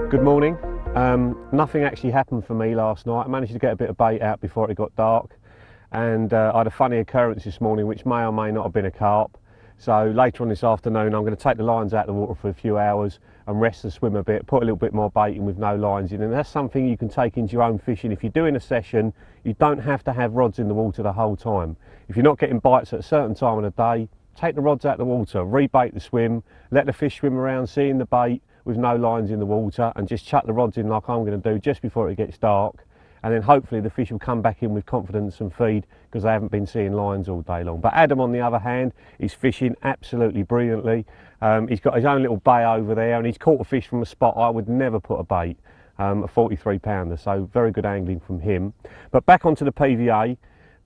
Good morning. Nothing actually happened for me last night. I managed to get a bit of bait out before it got dark, and I had a funny occurrence this morning which may or may not have been a carp. So later on this afternoon I'm going to take the lines out of the water for a few hours and rest the swim a bit, put a little bit more bait in with no lines in, and that's something you can take into your own fishing. If you're doing a session, you don't have to have rods in the water the whole time. If you're not getting bites at a certain time of the day, take the rods out of the water, rebait the swim, let the fish swim around seeing the bait with no lines in the water, and just chuck the rods in like I'm going to do just before it gets dark, and then hopefully the fish will come back in with confidence and feed because they haven't been seeing lines all day long. But Adam, on the other hand, is fishing absolutely brilliantly. He's got his own little bay over there, and he's caught a fish from a spot I would never put a bait, a 43 pounder, so very good angling from him. But back onto the PVA.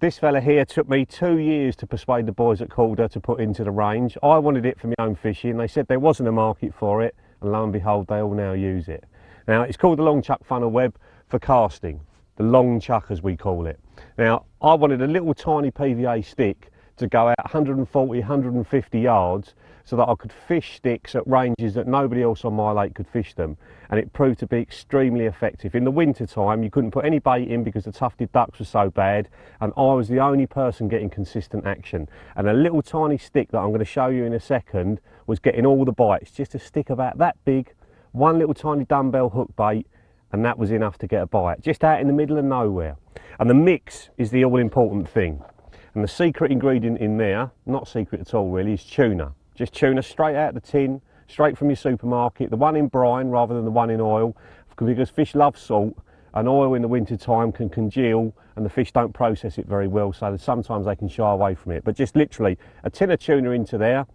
This fella here took me 2 years to persuade the boys at Calder to put into the range. I wanted it for my own fishing. They said there wasn't a market for it, and lo and behold, they all now use it. Now, it's called the long chuck funnel web for casting, the long chuck as we call it. Now, I wanted a little tiny PVA stick to go out 140, 150 yards so that I could fish sticks at ranges that nobody else on my lake could fish them, and it proved to be extremely effective. In the winter time you couldn't put any bait in because the tufted ducks were so bad, and I was the only person getting consistent action, and a little tiny stick that I'm going to show you in a second was getting all the bites. Just a stick about that big, one little tiny dumbbell hook bait, and that was enough to get a bite, just out in the middle of nowhere. And the mix is the all important thing. And the secret ingredient in there, not secret at all really, is tuna. Just tuna straight out of the tin, straight from your supermarket, the one in brine rather than the one in oil, because fish love salt, and oil in the winter time can congeal and the fish don't process it very well, so that sometimes they can shy away from it. But just literally a tin of tuna into there,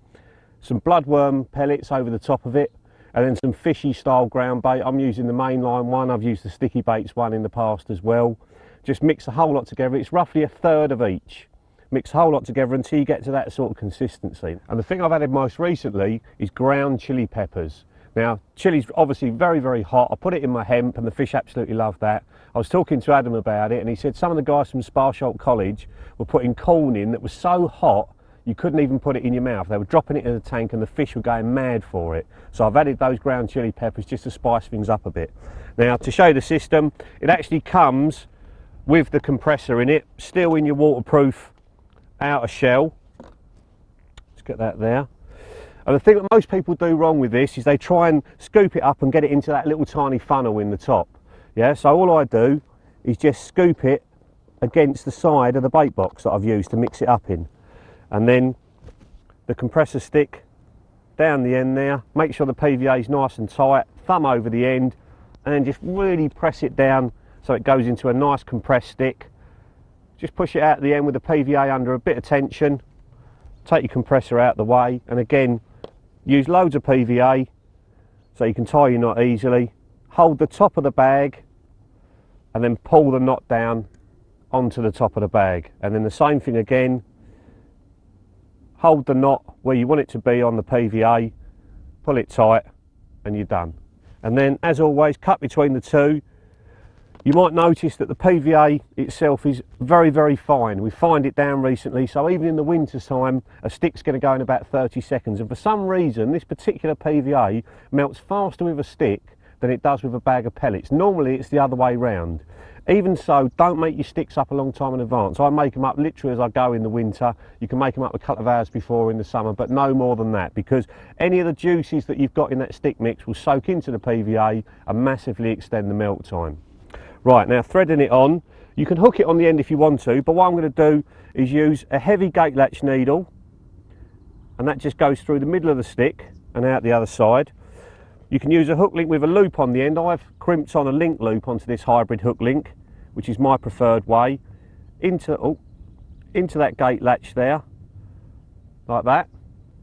some bloodworm pellets over the top of it, and then some fishy style ground bait. I'm using the Mainline one, I've used the sticky baits one in the past as well. Just mix a whole lot together. It's roughly a third of each. Mix a whole lot together until you get to that sort of consistency. And the thing I've added most recently is ground chili peppers. Now, chili's obviously very, very hot. I put it in my hemp and the fish absolutely love that. I was talking to Adam about it, and he said some of the guys from Sparsholt College were putting corn in that was so hot you couldn't even put it in your mouth. They were dropping it in the tank and the fish were going mad for it. So I've added those ground chili peppers just to spice things up a bit. Now, to show you the system, it actually comes with the compressor in it, still in your waterproof outer shell. Let's get that there. And the thing that most people do wrong with this is they try and scoop it up and get it into that little tiny funnel in the top. Yeah, so all I do is just scoop it against the side of the bait box that I've used to mix it up in, and then the compressor stick down the end there. Make sure the PVA is nice and tight, thumb over the end, and then just really press it down so it goes into a nice compressed stick. Just push it out at the end with the PVA under a bit of tension. Take your compressor out the way, and again use loads of PVA so you can tie your knot easily. Hold the top of the bag and then pull the knot down onto the top of the bag, and then the same thing again. Hold the knot where you want it to be on the PVA, pull it tight, and you're done. And then, as always, cut between the two. You might notice that the PVA itself is very, very fine. We fined it down recently, so even in the winter time, a stick's going to go in about 30 seconds. And for some reason, this particular PVA melts faster with a stick than it does with a bag of pellets. Normally, it's the other way round. Even so, don't make your sticks up a long time in advance. I make them up literally as I go in the winter. You can make them up a couple of hours before in the summer, but no more than that, because any of the juices that you've got in that stick mix will soak into the PVA and massively extend the melt time. Right, now threading it on, you can hook it on the end if you want to, but what I'm going to do is use a heavy gate latch needle, and that just goes through the middle of the stick and out the other side. You can use a hook link with a loop on the end. I've crimped on a link loop onto this hybrid hook link, which is my preferred way, into that gate latch there, like that,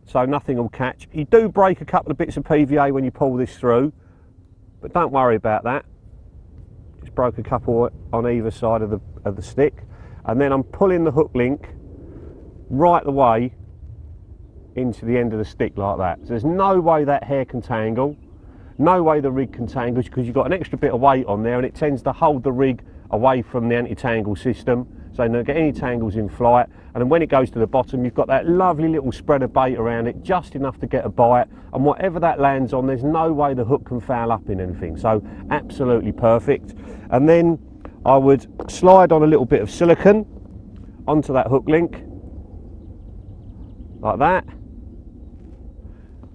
so nothing will catch. You do break a couple of bits of PVA when you pull this through, but don't worry about that. Just broke a couple on either side of the stick, and then I'm pulling the hook link right the way into the end of the stick like that. So there's no way that hair can tangle, no way the rig can tangle, because you've got an extra bit of weight on there and it tends to hold the rig away from the anti-tangle system, so you don't get any tangles in flight. And then when it goes to the bottom, you've got that lovely little spread of bait around it, just enough to get a bite, and whatever that lands on, there's no way the hook can foul up in anything. So absolutely perfect. And then I would slide on a little bit of silicone onto that hook link, like that.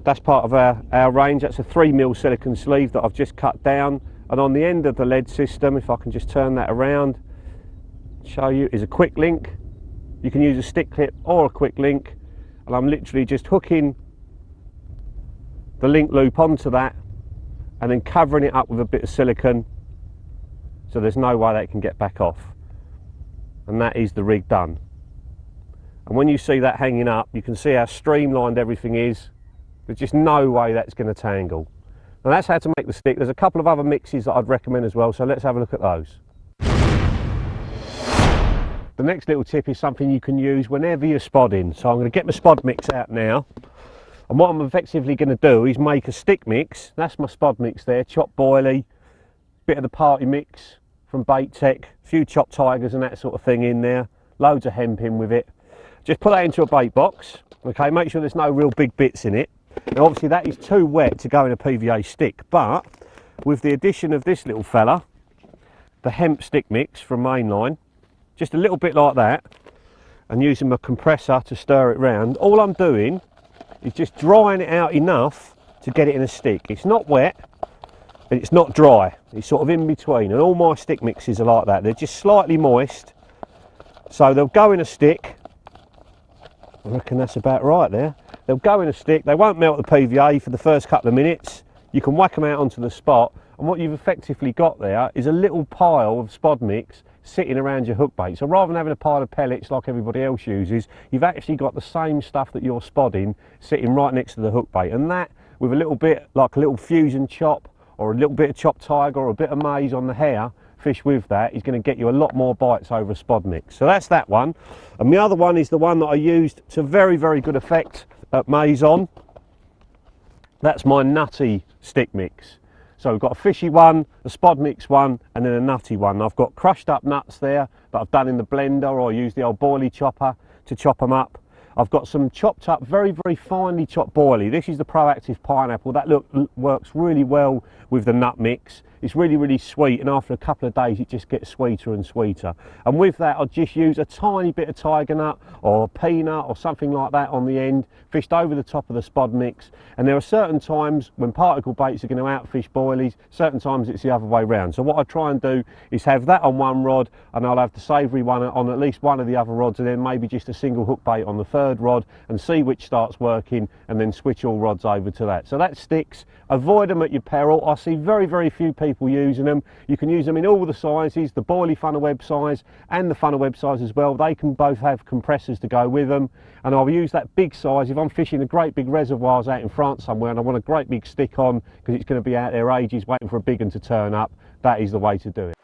That's part of our range. That's a 3mm silicone sleeve that I've just cut down. And on the end of the lead system, if I can just turn that around, show you, is a quick link. You can use a stick clip or a quick link. And I'm literally just hooking the link loop onto that and then covering it up with a bit of silicone, so there's no way that can get back off. And that is the rig done. And when you see that hanging up, you can see how streamlined everything is. There's just no way that's going to tangle. And that's how to make the stick. There's a couple of other mixes that I'd recommend as well, so let's have a look at those. The next little tip is something you can use whenever you're spodding. So I'm going to get my spod mix out now. And what I'm effectively going to do is make a stick mix. That's my spod mix there, chopped boilie, bit of the party mix from Bait Tech, a few chopped tigers and that sort of thing in there, loads of hemp in with it. Just put that into a bait box, okay, make sure there's no real big bits in it. Now obviously that is too wet to go in a PVA stick, but with the addition of this little fella, the hemp stick mix from Mainline, just a little bit like that, and using my compressor to stir it round, all I'm doing is just drying it out enough to get it in a stick. It's not wet and it's not dry, it's sort of in between, and all my stick mixes are like that. They're just slightly moist, so they'll go in a stick. I reckon that's about right there. They'll go in a stick, they won't melt the PVA for the first couple of minutes. You can whack them out onto the spot, and what you've effectively got there is a little pile of spod mix sitting around your hook bait. So rather than having a pile of pellets like everybody else uses, you've actually got the same stuff that you're spodding sitting right next to the hook bait. And that, with a little bit, like a little fusion chop, or a little bit of chopped tiger, or a bit of maize on the hair, fish with that is going to get you a lot more bites over a spod mix. So that's that one. And the other one is the one that I used to very, very good effect at maize on. That's my nutty stick mix. So we've got a fishy one, a spod mix one, and then a nutty one. I've got crushed up nuts there that I've done in the blender, or I use the old boilie chopper to chop them up. I've got some chopped up, very, very finely chopped boilie. This is the Proactive pineapple. That works really well with the nut mix. It's really, really sweet, and after a couple of days it just gets sweeter and sweeter. And with that, I'll just use a tiny bit of tiger nut or a peanut or something like that on the end, fished over the top of the spod mix. And there are certain times when particle baits are going to outfish boilies, certain times it's the other way round. So what I try and do is have that on one rod, and I'll have the savoury one on at least one of the other rods, and then maybe just a single hook bait on the third rod, and see which starts working, and then switch all rods over to that. So that sticks. Avoid them at your peril. I see very, very few people using them. You can use them in all the sizes, the boilie funnel web size and the funnel web size as well. They can both have compressors to go with them, and I'll use that big size if I'm fishing the great big reservoirs out in France somewhere and I want a great big stick on because it's going to be out there ages waiting for a big one to turn up. That is the way to do it.